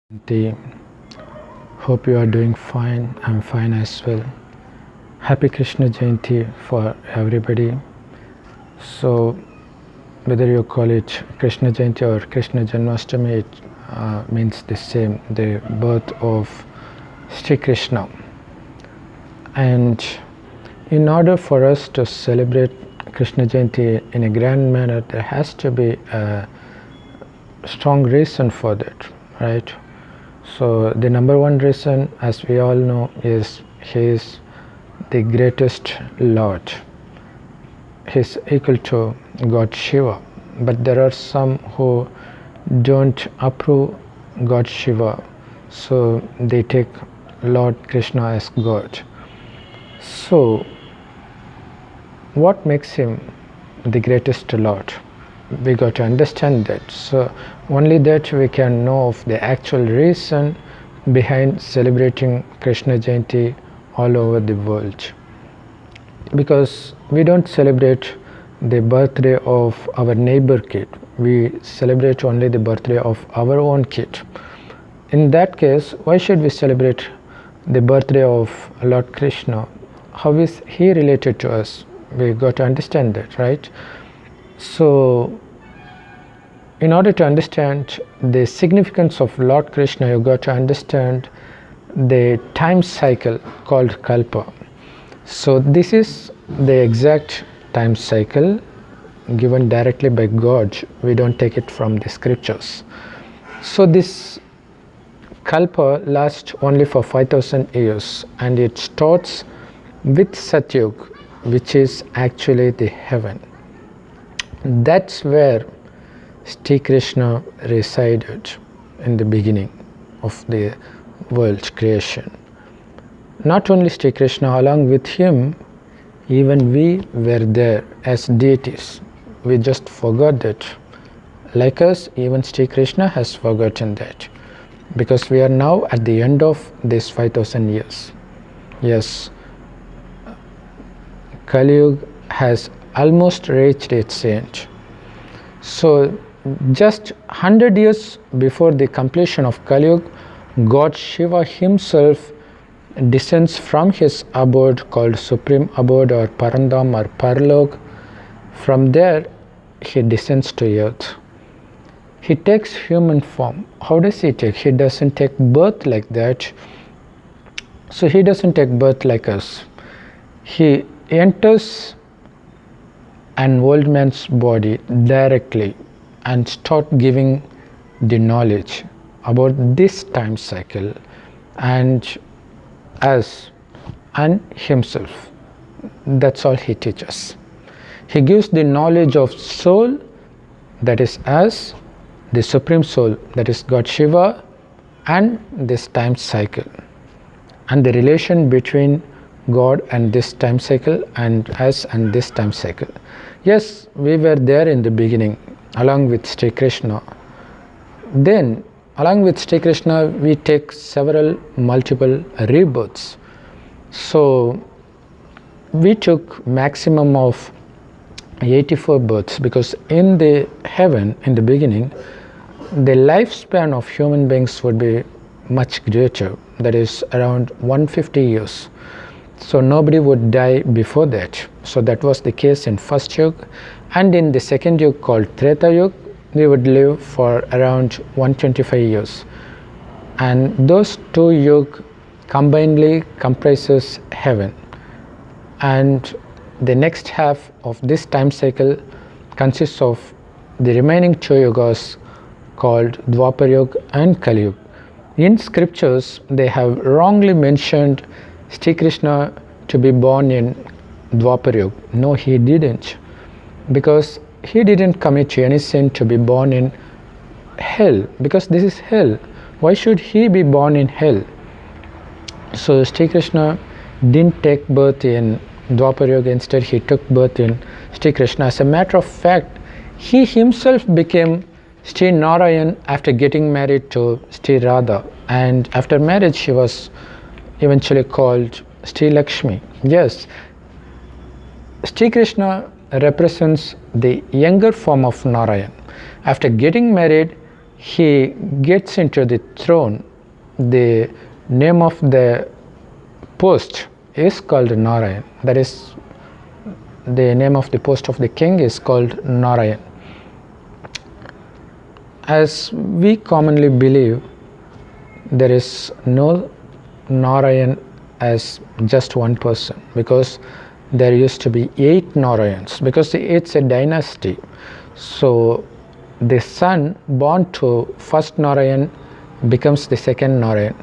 Handi. Hope you are doing fine. I'm fine as well. Happy Krishna Jayanti for everybody. So, whether you call it Krishna Jayanti or Krishna Janmashtami, it means the same, the birth of Shri Krishna. And in order for us to celebrate Krishna Jayanti in a grand manner, there has to be a strong reason for that, right? So the number one reason, as we all know, is he is the greatest Lord. He is equal to God Shiva. But there are some who don't approve God Shiva, so they take Lord Krishna as God. So what makes him the greatest Lord? We got to understand that. So only that we can know of the actual reason behind celebrating Krishna Jayanti all over the world. Because we don't celebrate the birthday of our neighbor kid, we celebrate only the birthday of our own kid. In that case, why should we celebrate the birthday of Lord Krishna? How is he related to us? We got to understand that, right? So in order to understand the significance of Lord Krishna, you got to understand the time cycle called Kalpa. So this is the exact time cycle given directly by God. We don't take it from the scriptures. So this Kalpa lasts only for 5,000 years, and it starts with Satyug, which is actually the heaven. That's where Shri Krishna resided in the beginning of the world creation. Not only Shri Krishna, along with him, even we were there as deities. We just forgot that. Like us, even Shri Krishna has forgotten that, because we are now at the end of these 5,000 years. Yes, Kali Yuga has almost reached its end. So just 100 years before the completion of Kali Yuga, God Shiva himself descends from his abode called Supreme Abode or Parandam or Parlok. From there he descends to earth. He takes human form. How does he take? He doesn't take birth like that. So he doesn't take birth like us. He enters an old man's body directly and start giving the knowledge about this time cycle and us and himself. That's all he teaches. He gives the knowledge of soul, that is us, the supreme soul, that is God Shiva, and this time cycle, and the relation between God and this time cycle and us and this time cycle. Yes, we were there in the beginning along with Shri Krishna. Then along with Shri Krishna we take several multiple rebirths. So we took maximum of 84 births, because in the heaven, in the beginning, the lifespan of human beings would be much greater, that is around 150 years. So nobody would die before that. So that was the case in first yuga, and in the second yuga called Treta Yuga, we would live for around 125 years. And those two yuga combinedly comprises heaven. And the next half of this time cycle consists of the remaining two yugas called Dwapar Yuga and Kali Yuga. In scriptures, they have wrongly mentioned Shri Krishna to be born in Dwapar Yuga. No, he didn't, because he didn't commit any sin to be born in hell, because this is hell. Why should he be born in hell? So Shri Krishna didn't take birth in Dwapar Yuga. Instead he took birth in Shri Krishna. As a matter of fact, he himself became Shri Narayan after getting married to Shri Radha, and after marriage she was eventually called Shri Lakshmi. Yes, Shri Krishna represents the younger form of Narayan. After getting married, he gets into the throne. The name of the post is called Narayan. That is, the name of the post of the king is called Narayan. As we commonly believe, there is no Narayan as just one person, because there used to be 8 Narayans, because it's a dynasty. So the son born to first Narayan becomes the second Narayan,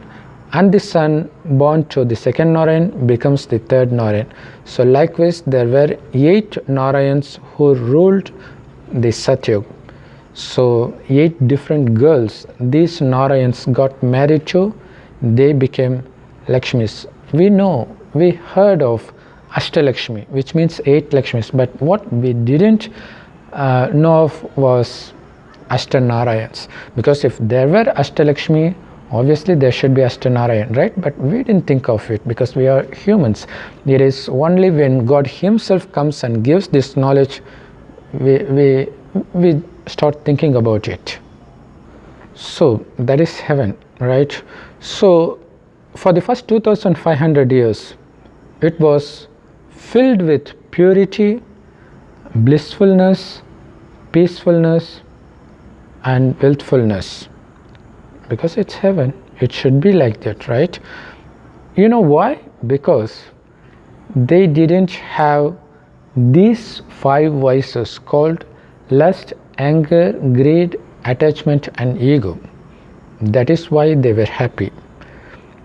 and the son born to the second Narayan becomes the third Narayan. So likewise, there were 8 Narayans who ruled the Satyug. So 8 different girls these Narayans got married to, they became Lakshmis. We heard of Ashtalakshmi, which means 8 Lakshmis, but what we didn't know of was Ashtanarayans, because if there were Ashtalakshmi, obviously there should be Ashtanarayan, right? But we didn't think of it because we are humans. It is only when God himself comes and gives this knowledge, we start thinking about it. So that is heaven, right? So for the first 2500 years, it was filled with purity, blissfulness, peacefulness, and wealthfulness, because it's heaven. It should be like that, right? You know why? Because they didn't have these 5 vices called lust, anger, greed, attachment, and ego. That is why they were happy.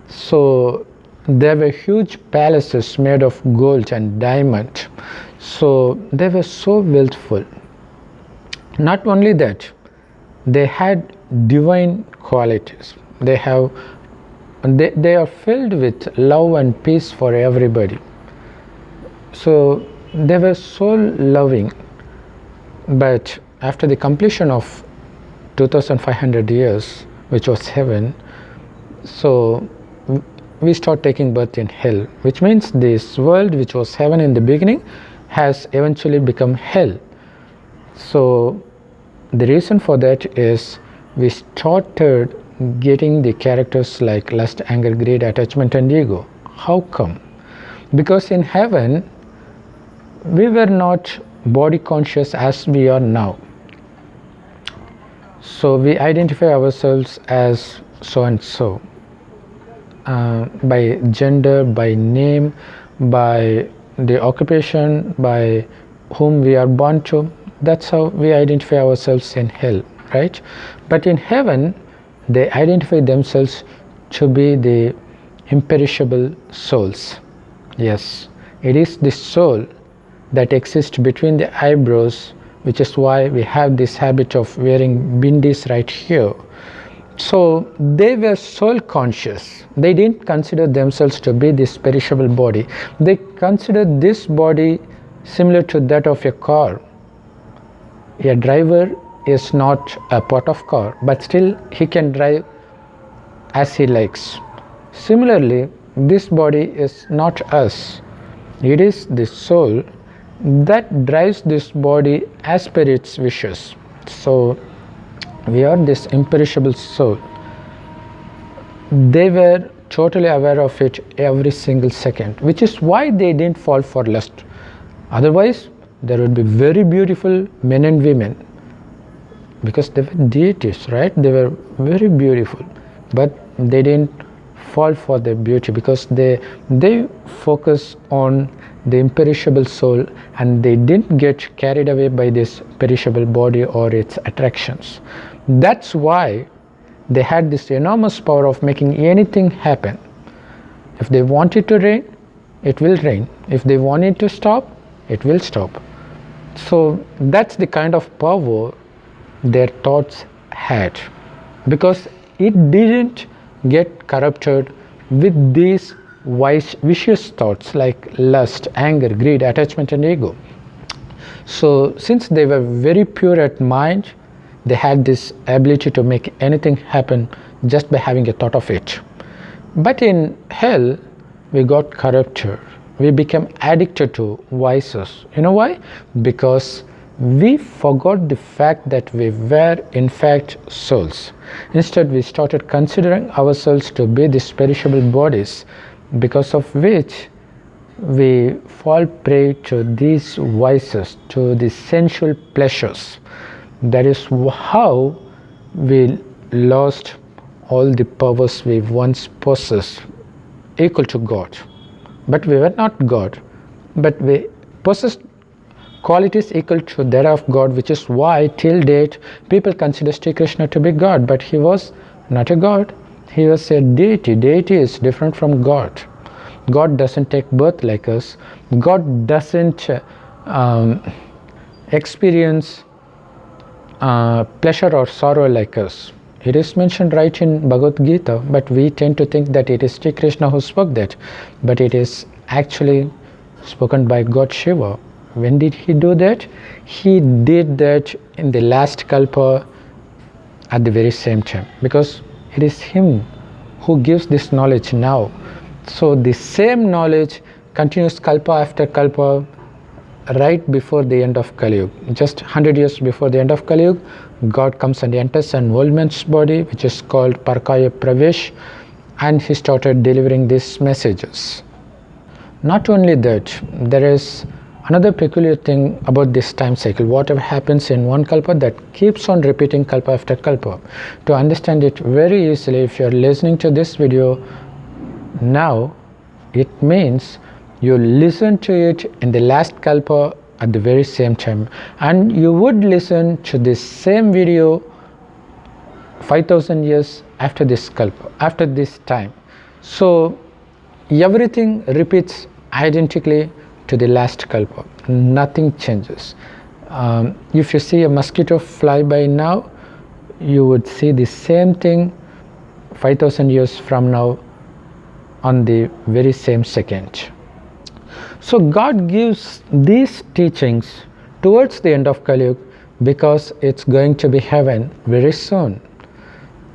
So there were huge palaces made of gold and diamond. So they were so wealthful. Not only that, they had divine qualities. They are filled with love and peace for everybody. So they were so loving. But after the completion of 2500 years, which was heaven, so we start taking birth in hell, which means this world which was heaven in the beginning has eventually become hell. So the reason for that is we started getting the characters like lust, anger, greed, attachment, and ego. How come? Because in heaven we were not body conscious as we are now. So we identify ourselves as so and so, by gender, by name, by the occupation, by whom we are born to. That's how we identify ourselves in hell, right? But in heaven, they identify themselves to be the imperishable souls. Yes, it is the soul that exists between the eyebrows, which is why we have this habit of wearing bindis right here. So they were soul conscious. They didn't consider themselves to be this perishable body. They considered this body similar to that of a car. A driver is not a part of car, but still he can drive as he likes. Similarly, this body is not us. It is the soul that drives this body as per its wishes. So we are this imperishable soul. They were totally aware of it every single second, which is why they didn't fall for lust. Otherwise, there would be very beautiful men and women, because they were deities, right? They were very beautiful, but they didn't fall for their beauty because they focus on the imperishable soul, and they didn't get carried away by this perishable body or its attractions. That's why they had this enormous power of making anything happen. If they want it to rain, it will rain. If they want it to stop, it will stop. So that's the kind of power their thoughts had, because it didn't get corrupted with these vicious thoughts like lust, anger, greed, attachment, and ego. So since they were very pure at mind, they had this ability to make anything happen just by having a thought of it. But in hell, we got corrupted. We became addicted to vices. You know why? Because we forgot the fact that we were in fact souls. Instead, we started considering ourselves to be these perishable bodies, because of which we fall prey to these vices, to the sensual pleasures. That is how we lost all the powers we once possessed, equal to God. But we were not God, but we possessed qualities equal to that of God, which is why till date people consider Shri Krishna to be God, but he was not a God, he was a deity. Deity is different from God. God doesn't take birth like us. God doesn't experience pleasure or sorrow like us. It is mentioned right in Bhagavad Gita, but we tend to think that it is Shri Krishna who spoke that, but it is actually spoken by God Shiva. When did he do that? He did that in the last kalpa at the very same time, because it is him who gives this knowledge now. So the same knowledge continues kalpa after kalpa right before the end of Kali Yuga. Just 100 years before the end of Kali Yuga, God comes and enters an old man's body, which is called Parkaya Pravesh, and he started delivering these messages. Not only that, there is another peculiar thing about this time cycle. Whatever happens in one kalpa, that keeps on repeating kalpa after kalpa. To understand it very easily, if you are listening to this video now, it means you listen to it in the last kalpa at the very same time, and you would listen to this same video 5000 years after this kalpa, after this time. So everything repeats identically to the last kalpa. Nothing changes. If you see a mosquito fly by now, you would see the same thing 5000 years from now on the very same second. So God gives these teachings towards the end of Kali Yuga, because it's going to be heaven very soon.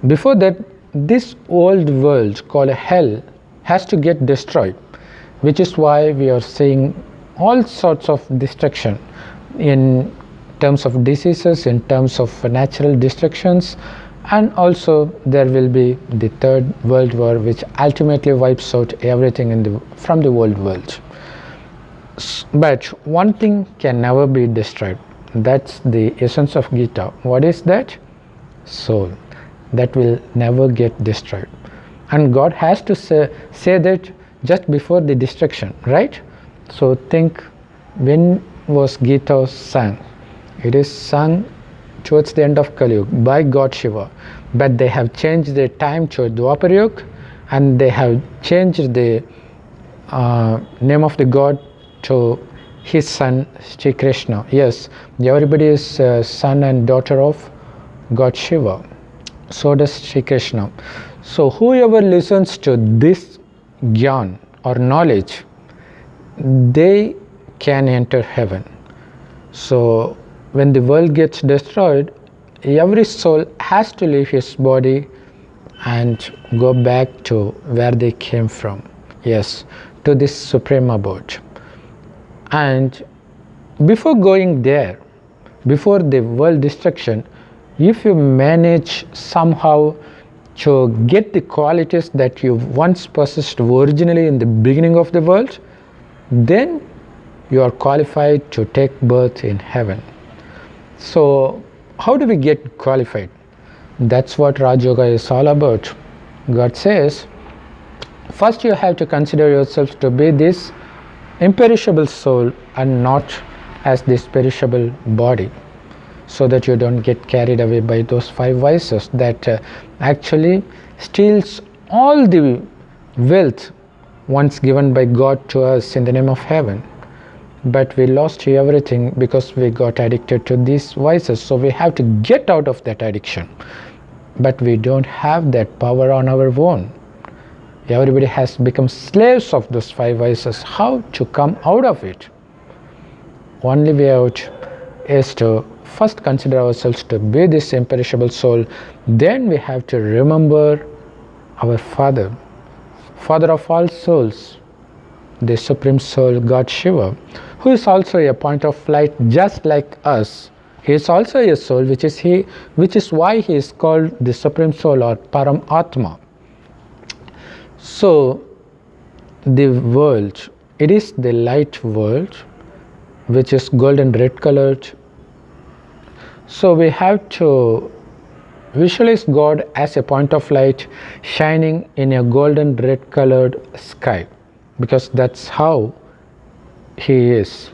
Before that, this old world called hell has to get destroyed, which is why we are seeing all sorts of destruction in terms of diseases, in terms of natural destructions, and also there will be the third world war, which ultimately wipes out everything from the old world. But one thing can never be destroyed. That's the essence of Gita. What is that? Soul. That will never get destroyed. And God has to say that just before the destruction, right? So think, when was Gita sung? It is sung towards the end of Kali Yuga by God Shiva. But they have changed the time to Dwapar Yuga, and they have changed the name of the God to his son Shri Krishna. Yes, everybody is son and daughter of God Shiva. So does Shri Krishna. So whoever listens to this gyan or knowledge, they can enter heaven. So when the world gets destroyed, every soul has to leave his body and go back to where they came from. Yes, to this supreme abode. And before going there, before the world destruction, if you manage somehow to get the qualities that you once possessed originally in the beginning of the world, then you are qualified to take birth in heaven. So how do we get qualified? That's what Raj Yoga is all about. God says, first you have to consider yourself to be this imperishable soul and not as this perishable body, so that you don't get carried away by those five vices that actually steals all the wealth once given by God to us in the name of heaven. But we lost everything because we got addicted to these vices. So we have to get out of that addiction. But we don't have that power on our own. Everybody has become slaves of those five vices. How to come out of it? Only way out is to first consider ourselves to be this imperishable soul. Then we have to remember our Father, Father of all souls, the Supreme Soul, God Shiva, who is also a point of light just like us. He is also a soul, which is why he is called the Supreme Soul or Paramatma. So the world, it is the light world, which is golden red colored. So we have to visualize God as a point of light shining in a golden red colored sky, because that's how he is.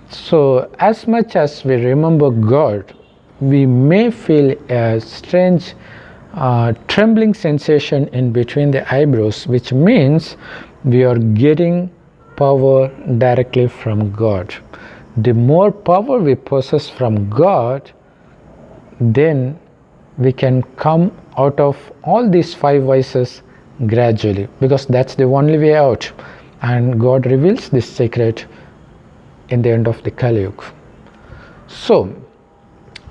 So as much as we remember God, we may feel a strange trembling sensation in between the eyebrows, which means we are getting power directly from God. The more power we possess from God, then we can come out of all these 5 vices gradually, because that's the only way out, and God reveals this secret in the end of the Kali Yuga. So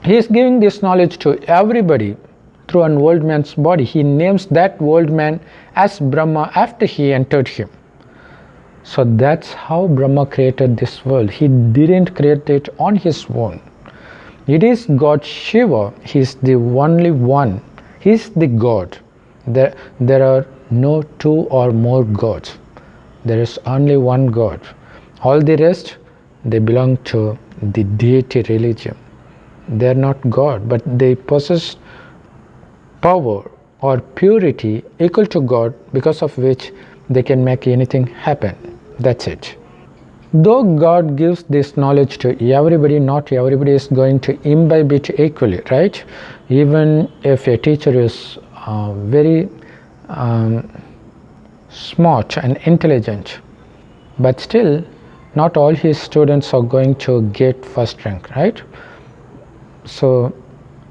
he is giving this knowledge to everybody through an old man's body. He names that old man as Brahma after he entered him. So that's how Brahma created this world. He didn't create it on his own. It is God Shiva. He is the only one. He is the God. There are no 2 or more gods. There is only one God. All the rest, they belong to the deity religion. They are not God, but they possess power or purity equal to God, because of which they can make anything happen. That's it. Though God gives this knowledge to everybody, not everybody is going to imbibe it equally, right? Even if a teacher is very smart and intelligent, but still not all his students are going to get first rank, right? So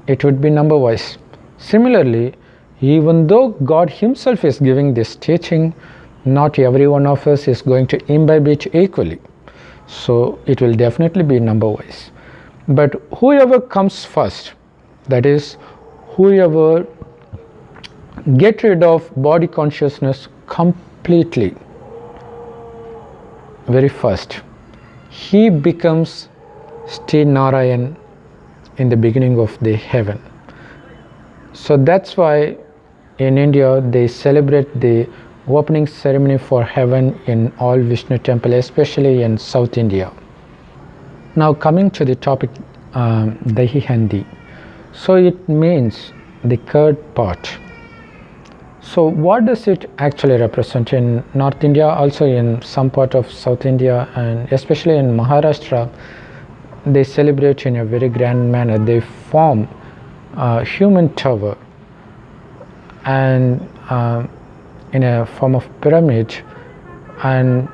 it would be number wise. Similarly, even though God himself is giving this teaching, not every one of us is going to imbibe it equally. So it will definitely be number wise. But whoever comes first, that is, whoever get rid of body consciousness completely, very first, he becomes Sri Narayan in the beginning of the heaven. So that's why in India they celebrate the opening ceremony for heaven in all Vishnu temple, especially in South India. Now coming to the topic, Dahi Handi. So it means the curd pot. So what does it actually represent? In North India, also in some part of South India, and especially in Maharashtra, they celebrate in a very grand manner. They form a human tower and in a form of pyramid, and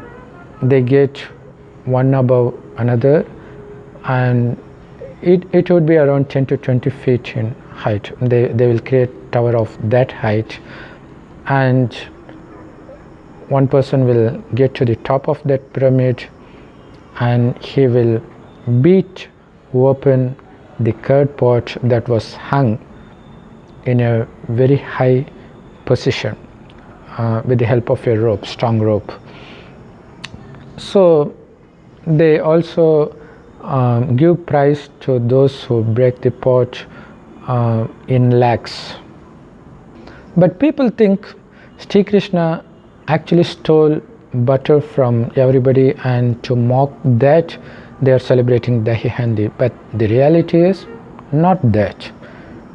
they get one above another, and it would be around 10 to 20 feet in height. They will create tower of that height, and one person will get to the top of that pyramid, and he will beat open the curd pot that was hung in a very high position with the help of a rope, strong rope. So they also give prize to those who break the pot in lakhs. But people think Shri Krishna actually stole butter from everybody, and to mock that they are celebrating Dahi Handi. But the reality is not that,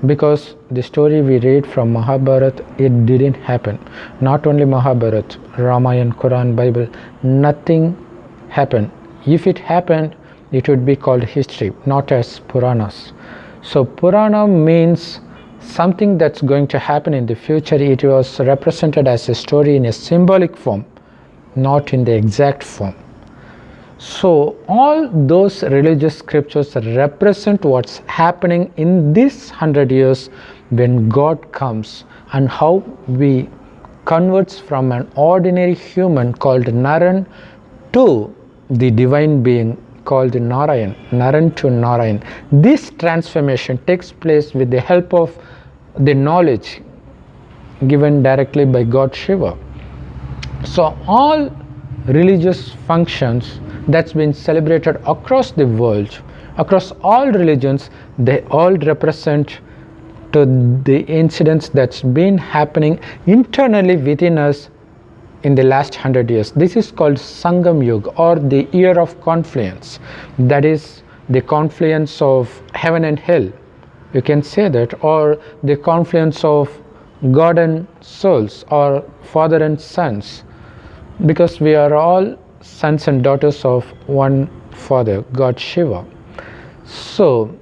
because the story we read from Mahabharata, it didn't happen. Not only Mahabharata, Ramayana, Quran, Bible, nothing happened. If it happened, it would be called history, not as Puranas. So Purana means something that's going to happen in the future. It was represented as a story in a symbolic form, not in the exact form. So all those religious scriptures represent what's happening in this 100 years when God comes, and how we converts from an ordinary human called Naran to the divine being called Narayan, Naran to Narayan. This transformation takes place with the help of the knowledge given directly by God Shiva. So all religious functions that's been celebrated across the world, across all religions. They all represent to the incidents that's been happening internally within us in the last 100 years. This is called Sangam Yuga, or the year of confluence. That is the confluence of heaven and hell, you can say that, or the confluence of God and souls, or father and sons, because we are all sons and daughters of one Father, God Shiva. So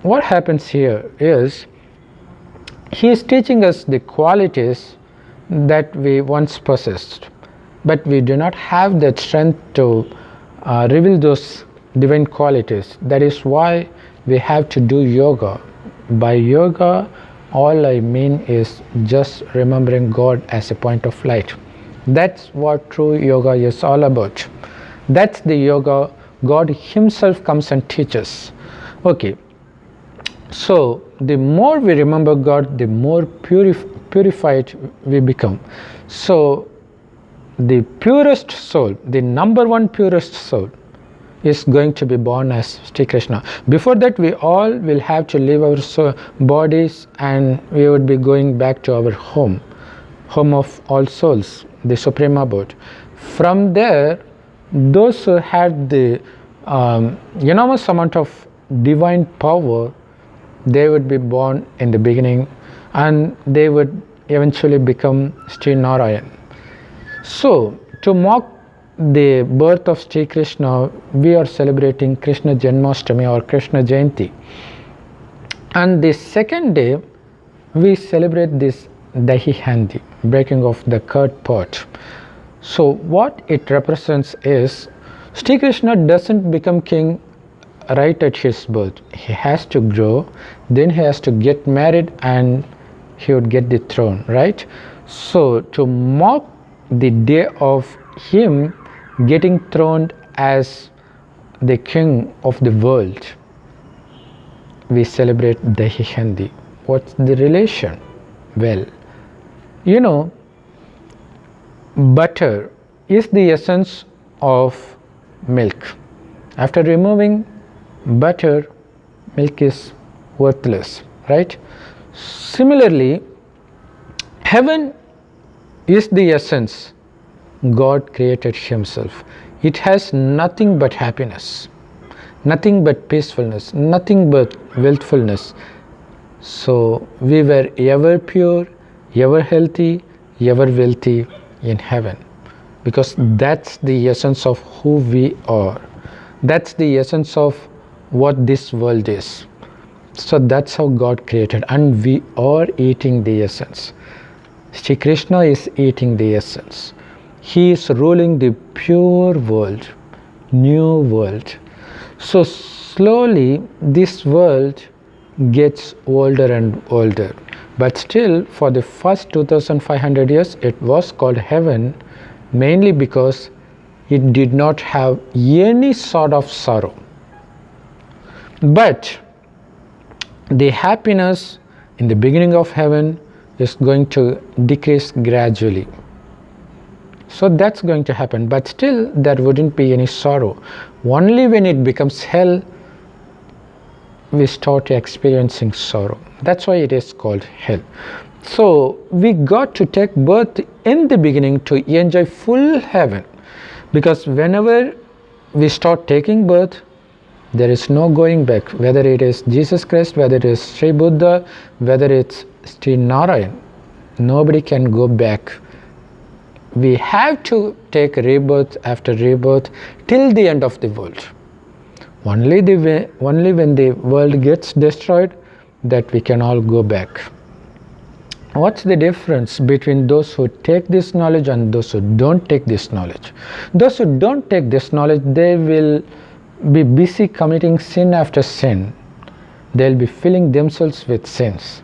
what happens here is, he is teaching us the qualities that we once possessed, but we do not have that strength to reveal those divine qualities. That is why we have to do yoga. By yoga, all I mean is just remembering God as a point of light. That's what true yoga is all about. That's the yoga God himself comes and teaches. Okay, so the more we remember God, the more purified we become. So the purest soul, the number one purest soul, is going to be born as Shri Krishna. Before that, we all will have to leave our bodies, and we would be going back to our home of all souls, the supreme abode. From there, those who had the enormous amount of divine power, they would be born in the beginning, and they would eventually become Sri Narayan. So to mark the birth of Shri Krishna, we are celebrating Krishna Janmashtami or Krishna Jayanti. And the second day, we celebrate this Dahi Handi, breaking of the curd pot. So what it represents is, Shri Krishna doesn't become king right at his birth. He has to grow, then he has to get married, and he would get the throne, right? So to mark the day of him getting throned as the king of the world, we celebrate Dahi Handi. What's the relation? Well, you know, butter is the essence of milk. After removing butter, milk is worthless, right? Similarly, heaven is the essence God created himself. It has nothing but happiness, nothing but peacefulness, nothing but wealthfulness. So we were ever pure, ever healthy, ever wealthy in heaven, because that's the essence of who we are. That's the essence of what this world is. So that's how God created, and we are eating the essence. Shri Krishna is eating the essence. He is ruling the pure world, new world. So slowly this world gets older and older, but still for the first 2500 years it was called heaven, mainly because it did not have any sort of sorrow. But the happiness in the beginning of heaven is going to decrease gradually. So that's going to happen, but still there wouldn't be any sorrow. Only when it becomes hell, we start experiencing sorrow. That's why it is called hell. So we got to take birth in the beginning to enjoy full heaven, because whenever we start taking birth, there is no going back. Whether it is Jesus Christ, whether it is Sri Buddha, whether it's Sri Narayan, nobody can go back. We have to take rebirth after rebirth till the end of the world. Only when the world gets destroyed that we can all go back. What's the difference between those who take this knowledge and those who don't take this knowledge? Those who don't take this knowledge, they will be busy committing sin after sin. They'll be filling themselves with sins.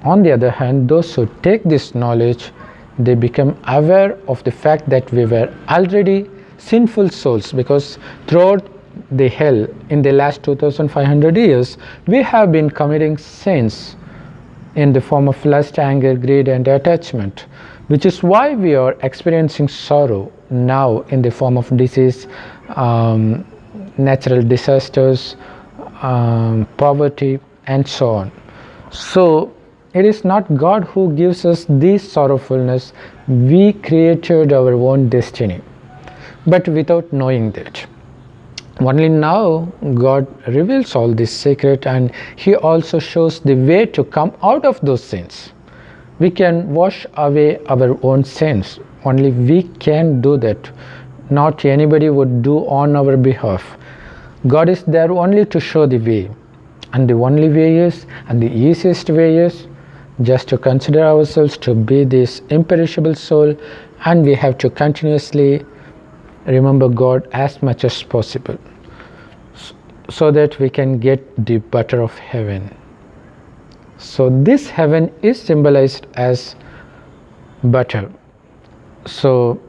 On the other hand, those who take this knowledge, they become aware of the fact that we were already sinful souls, because throughout the hell in the last 2500 years we have been committing sins in the form of lust, anger, greed and attachment, which is why we are experiencing sorrow now in the form of disease, natural disasters, poverty and so on. So it is not God who gives us this sorrowfulness. We created our own destiny, but without knowing that. Only now God reveals all this secret, and He also shows the way to come out of those sins. We can wash away our own sins. Only we can do that. Not anybody would do on our behalf. God is there only to show the way. And the only way is, and the easiest way is, just to consider ourselves to be this imperishable soul, and we have to continuously remember God as much as possible, so that we can get the butter of heaven. So this heaven is symbolized as butter. So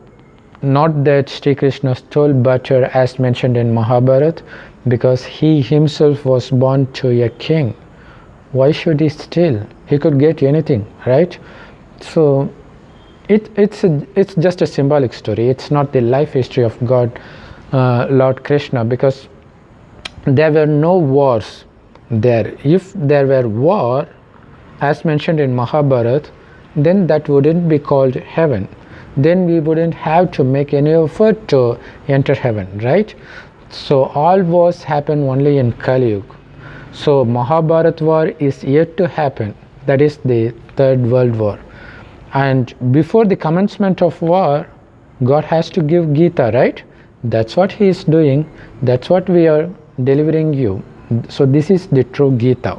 not that Shri Krishna stole butter as mentioned in Mahabharata, because he himself was born to a king. Why should he steal? He could get anything, right? So it's just a symbolic story. It's not the life history of God, Lord Krishna, because there were no wars there. If there were war, as mentioned in Mahabharata, then that wouldn't be called heaven. Then we wouldn't have to make any effort to enter heaven, right? So all wars happen only in Kali Yuga. So Mahabharata war is yet to happen. That is the Third World War. And before the commencement of war, God has to give Gita, right? That's what He is doing. That's what we are delivering you. So this is the true Gita.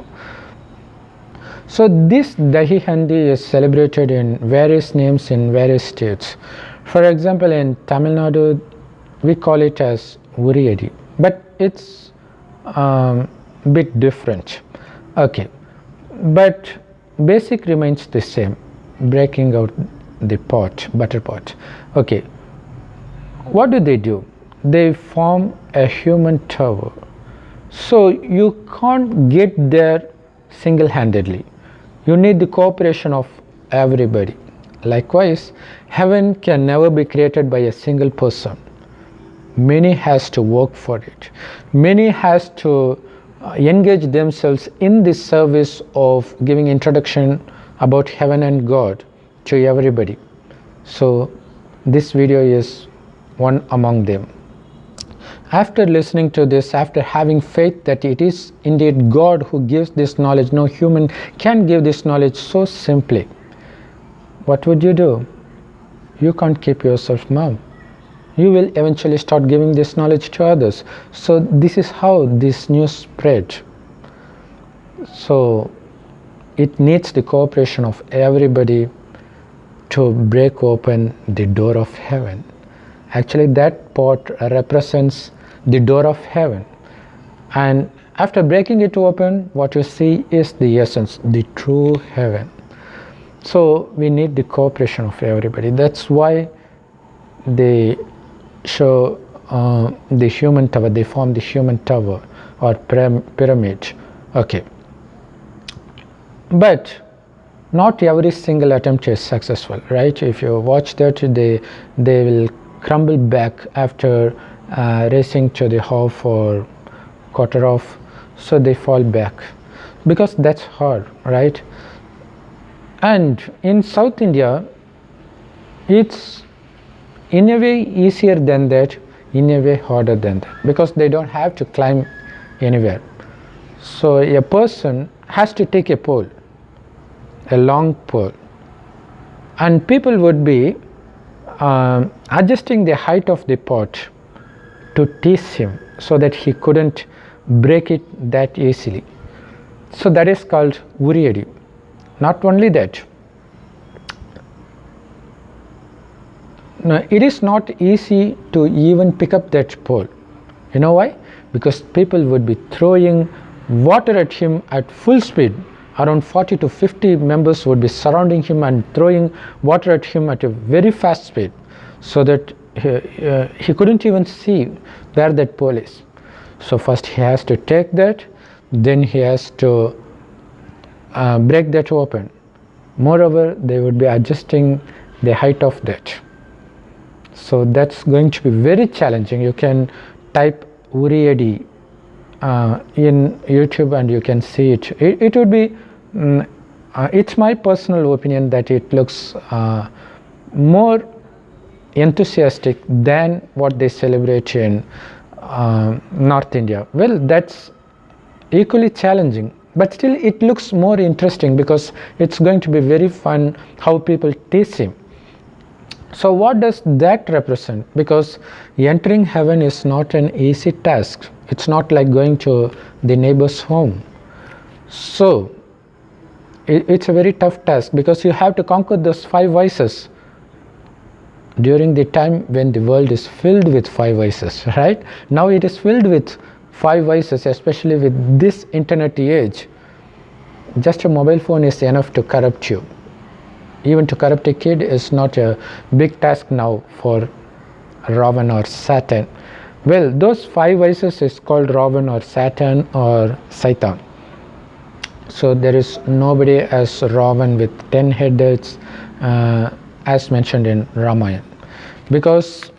So this Dahi Handi is celebrated in various names in various states. For example, in Tamil Nadu, we call it as Uriyadi, but it's bit different. Okay, but basic remains the same, breaking out the pot, butter pot. Okay, what do? They form a human tower. So you can't get there single-handedly. You need the cooperation of everybody. Likewise, heaven can never be created by a single person. Many has to work for it. Many has to engage themselves in the service of giving introduction about heaven and God to everybody. So this video is one among them. After listening to this, after having faith that it is indeed God who gives this knowledge, no human can give this knowledge so simply, what would you do? You can't keep yourself mum. You will eventually start giving this knowledge to others. So this is how this news spread. So it needs the cooperation of everybody to break open the door of heaven. Actually, that pot represents the door of heaven. And after breaking it open, what you see is the essence, the true heaven. So we need the cooperation of everybody. That's why they show the human tower. They form the human tower or pyramid. Okay. But not every single attempt is successful, right? If you watch that, they will crumble back after racing to the half or quarter off. So they fall back because that's hard, right? And in South India, it's in a way easier than that, in a way harder than that, because they don't have to climb anywhere. So a person has to take a pole, a long pole, and people would be adjusting the height of the pot to tease him so that he couldn't break it that easily. So that is called Uriyadi. Not only that, no, it is not easy to even pick up that pole. You know why? Because people would be throwing water at him at full speed. Around 40 to 50 members would be surrounding him and throwing water at him at a very fast speed, so that he couldn't even see where that pole is. So first he has to take that, then he has to break that open. Moreover, they would be adjusting the height of that. So that's going to be very challenging. You can type Uriedi in YouTube and you can see it. It would be, it's my personal opinion that it looks more enthusiastic than what they celebrate in North India. Well, that's equally challenging, but still it looks more interesting because it's going to be very fun how people tease him. So what does that represent? Because entering heaven is not an easy task. It's not like going to the neighbor's home. So it's a very tough task because you have to conquer those 5 vices during the time when the world is filled with 5 vices, right? Now it is filled with 5 vices, especially with this internet age. Just a mobile phone is enough to corrupt you. Even to corrupt a kid is not a big task now for Ravan or Satan. Well, those 5 vices is called Ravan or Satan or Satan. So there is nobody as Ravan with 10 heads as mentioned in Ramayana. Because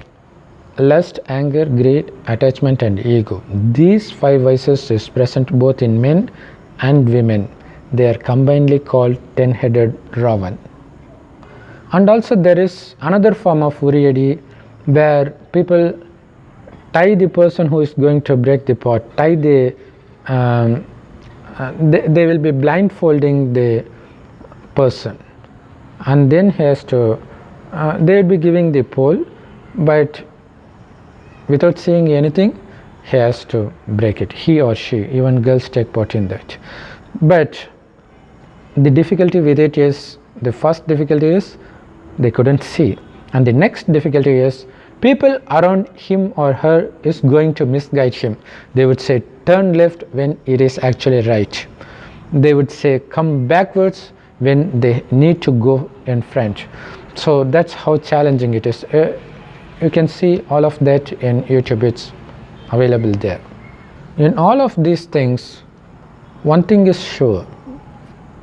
lust, anger, greed, attachment and ego, these 5 vices is present both in men and women. They are combinedly called 10-headed Ravan. And also there is another form of Uriedi where people tie the person who is going to break the pot, tie the they will be blindfolding the person, and then he has to they will be giving the pole, but without seeing anything he has to break it, he or she. Even girls take part in that. But the difficulty with it is, the first difficulty is they couldn't see, and the next difficulty is people around him or her is going to misguide him. They would say turn left when it is actually right. They would say come backwards when they need to go in front. So that's how challenging it is. You can see all of that in YouTube. It's available there. In all of these things, one thing is sure,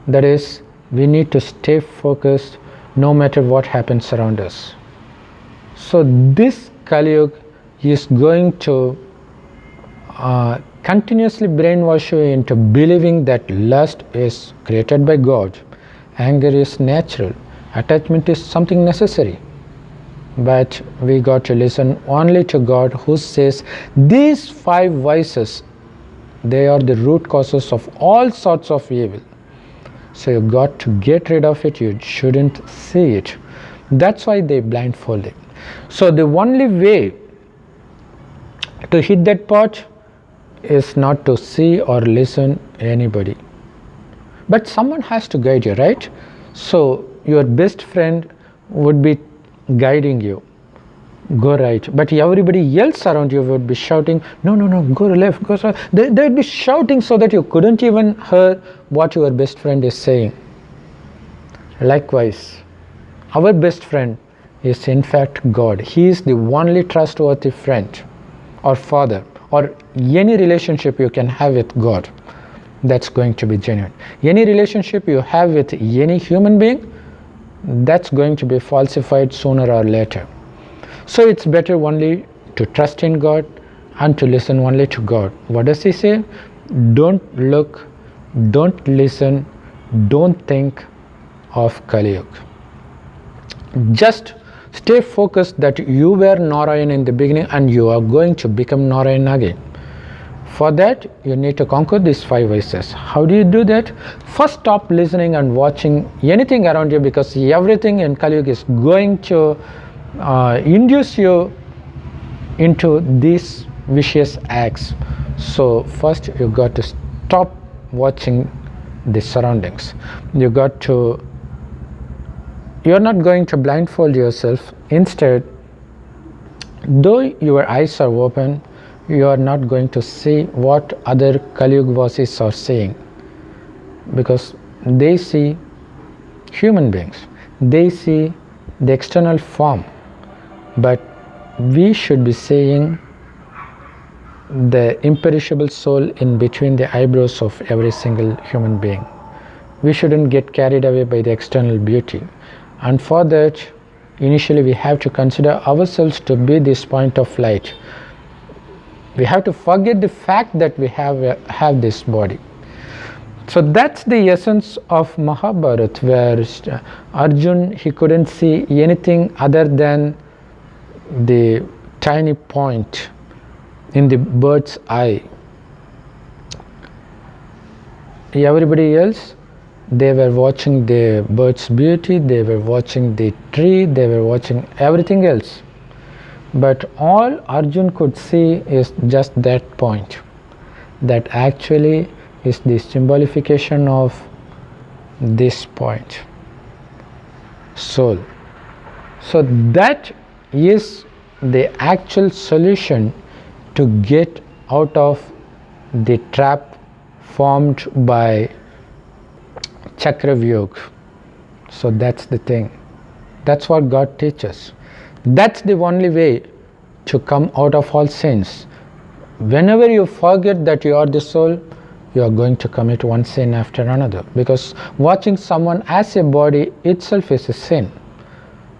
that is, we need to stay focused no matter what happens around us. So this Kali Yuga is going to continuously brainwash you into believing that lust is created by God, anger is natural, attachment is something necessary. But we got to listen only to God, who says these 5 vices, they are the root causes of all sorts of evil. So you got to get rid of it. You shouldn't see it. That's why they blindfold it. So the only way to hit that pot is not to see or listen anybody, but someone has to guide you, right? So your best friend would be guiding you, go right, but everybody else around you would be shouting, no, go left, go right. They'd be shouting so that you couldn't even hear what your best friend is saying. Likewise, our best friend is in fact God. He is the only trustworthy friend or father or any relationship you can have with God that's going to be genuine. Any relationship you have with any human being, that's going to be falsified sooner or later. So it's better only to trust in God and to listen only to God. What does he say? Don't look, don't listen, don't think of Kali Yuga. Just stay focused that you were Narayan in the beginning and you are going to become Narayan again. For that, you need to conquer these 5 vices. How do you do that? First, stop listening and watching anything around you, because everything in Kali Yuga is going to induce you into these vicious acts. So first you got to stop watching the surroundings. You're not going to blindfold yourself. Instead, though your eyes are open, you are not going to see what other Kali Yuga Vasis are saying, because they see human beings, they see the external form, but we should be seeing the imperishable soul in between the eyebrows of every single human being. we shouldn't get carried away by the external beauty. And for that, initially we have to consider ourselves to be this point of light. We have to forget the fact that we have this body. So that's the essence of Mahabharata, where Arjun, he couldn't see anything other than the tiny point in the bird's eye. Everybody else, they were watching the bird's beauty, they were watching the tree, they were watching everything else. But all Arjun could see is just that point. That actually is the symbolification of this point, soul. So that is the actual solution to get out of the trap formed by Chakravyog. So that's the thing. That's what God teaches. That's the only way to come out of all sins. Whenever you forget that you are the soul, you are going to commit one sin after another, because watching someone as a body itself is a sin.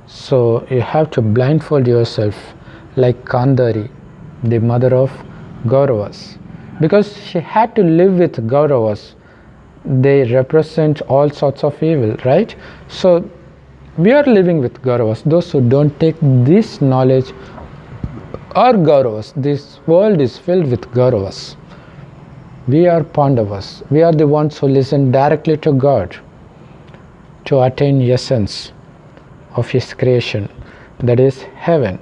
So you have to blindfold yourself, like Kandari, the mother of Kauravas, because she had to live with Kauravas. They represent all sorts of evil, right? So we are living with Kauravas. Those who don't take this knowledge are Kauravas. This world is filled with Kauravas. We are Pandavas. We are the ones who listen directly to God to attain essence of His creation, that is heaven.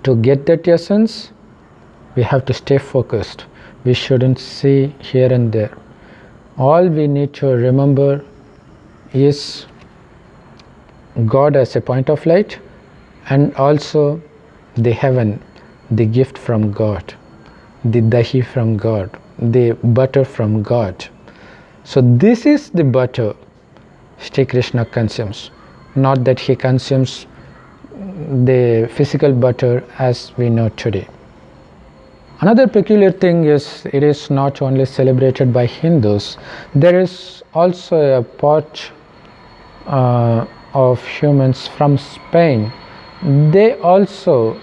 To get that essence, we have to stay focused. We shouldn't see here and there. All we need to remember is God as a point of light, and also the heaven, the gift from God, the Dahi from God, the butter from God. So this is the butter Shri Krishna consumes, not that he consumes the physical butter as we know today. Another peculiar thing is, it is not only celebrated by Hindus, there is also a part of humans from Spain. They also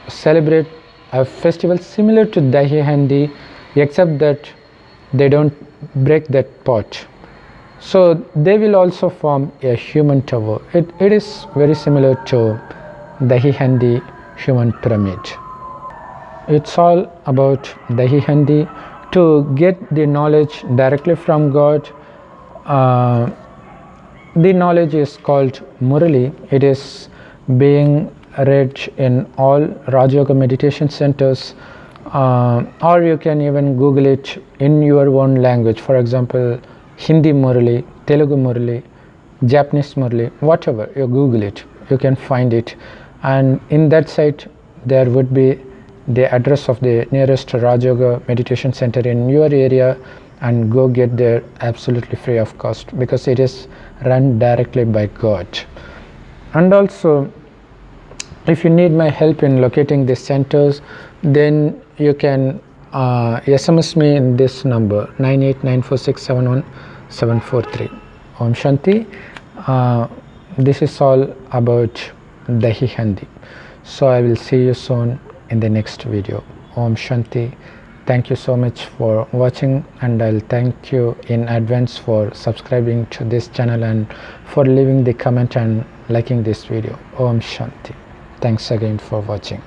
celebrate a festival similar to Dahi Handi, except that they don't break that pot. So they will also form a human tower. It is very similar to Dahi Handi human pyramid. It's all about Dahi Handi. To get the knowledge directly from God, the knowledge is called Murli. It is being read in all Raja Yoga meditation centers, or you can even Google it in your own language. For example, Hindi Murli, Telugu Murli, Japanese Murli, whatever, you Google it, you can find it. And in that site, there would be the address of the nearest Raja Yoga meditation center in your area, and go get there absolutely free of cost, because it is run directly by God. And also, if you need my help in locating the centers, then you can SMS me in this number 9894671743. Om Shanti. This is all about Dahi Handi. So I will see you soon in the next video. Om Shanti. Thank you so much for watching, and I'll thank you in advance for subscribing to this channel and for leaving the comment and liking this video. Om Shanti. Thanks again for watching.